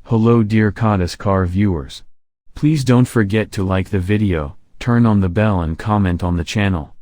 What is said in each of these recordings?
Hello dear Codis car viewers. Please don't forget to like the video, turn on the bell and comment on the channel.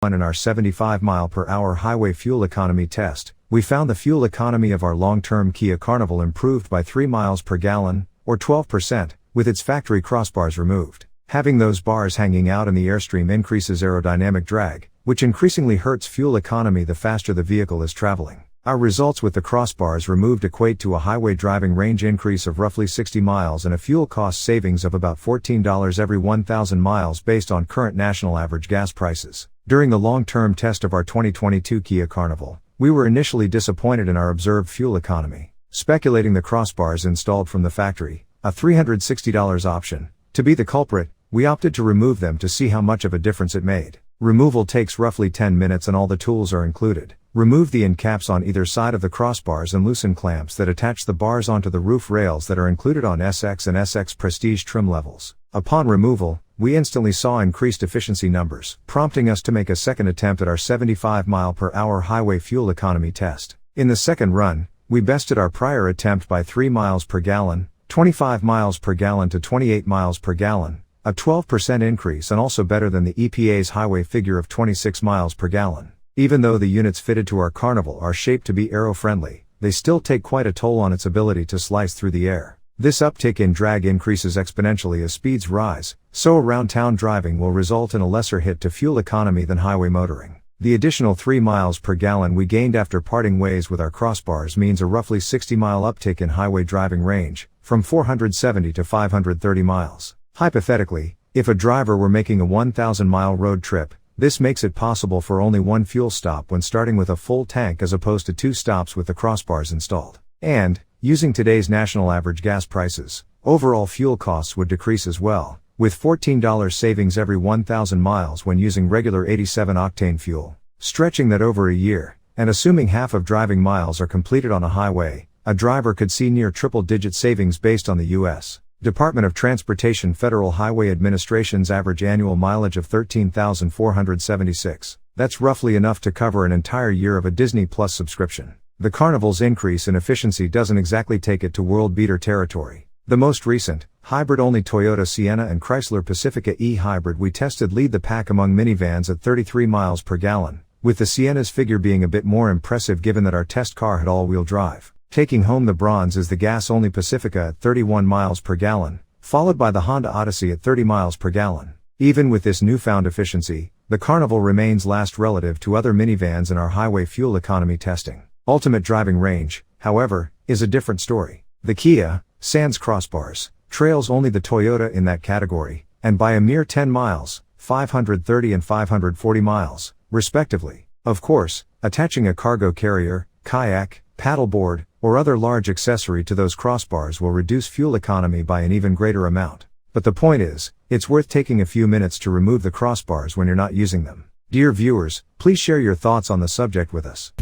In our 75 mph highway fuel economy test, we found the fuel economy of our long-term Kia Carnival improved by 3 miles per gallon, or 12%, with its factory crossbars removed. Having those bars hanging out in the airstream increases aerodynamic drag, which increasingly hurts fuel economy the faster the vehicle is traveling. Our results with the crossbars removed equate to a highway driving range increase of roughly 60 miles and a fuel cost savings of about $14 every 1,000 miles based on current national average gas prices. During the long-term test of our 2022 Kia Carnival, we were initially disappointed in our observed fuel economy. Speculating the crossbars installed from the factory, a $360 option, to be the culprit, we opted to remove them to see how much of a difference it made. Removal takes roughly 10 minutes and all the tools are included. Remove the endcaps on either side of the crossbars and loosen clamps that attach the bars onto the roof rails that are included on SX and SX Prestige trim levels. Upon removal, we instantly saw increased efficiency numbers, prompting us to make a second attempt at our 75 mph highway fuel economy test. In the second run, we bested our prior attempt by 3 miles per gallon, 25 miles per gallon to 28 miles per gallon, a 12% increase and also better than the EPA's highway figure of 26 miles per gallon. Even though the units fitted to our Carnival are shaped to be aero-friendly, they still take quite a toll on its ability to slice through the air. This uptick in drag increases exponentially as speeds rise, so around town driving will result in a lesser hit to fuel economy than highway motoring. The additional 3 miles per gallon we gained after parting ways with our crossbars means a roughly 60-mile uptick in highway driving range, from 470 to 530 miles. Hypothetically, if a driver were making a 1,000-mile road trip, this makes it possible for only one fuel stop when starting with a full tank as opposed to 2 stops with the crossbars installed. And, using today's national average gas prices, overall fuel costs would decrease as well, with $14 savings every 1,000 miles when using regular 87-octane fuel. Stretching that over a year, and assuming half of driving miles are completed on a highway, a driver could see near triple-digit savings based on the U.S. Department of Transportation Federal Highway Administration's average annual mileage of 13,476. That's roughly enough to cover an entire year of a Disney Plus subscription. The Carnival's increase in efficiency doesn't exactly take it to world beater territory. The most recent, hybrid-only Toyota Sienna and Chrysler Pacifica e-hybrid we tested lead the pack among minivans at 33 miles per gallon, with the Sienna's figure being a bit more impressive given that our test car had all-wheel drive. Taking home the bronze is the gas-only Pacifica at 31 miles per gallon, followed by the Honda Odyssey at 30 miles per gallon. Even with this newfound efficiency, the Carnival remains last relative to other minivans in our highway fuel economy testing. Ultimate driving range, however, is a different story. The Kia, sans crossbars, trails only the Toyota in that category, and by a mere 10 miles, 530 and 540 miles, respectively. Of course, attaching a cargo carrier, kayak, paddleboard, or other large accessory to those crossbars will reduce fuel economy by an even greater amount. But the point is, it's worth taking a few minutes to remove the crossbars when you're not using them. Dear viewers, please share your thoughts on the subject with us.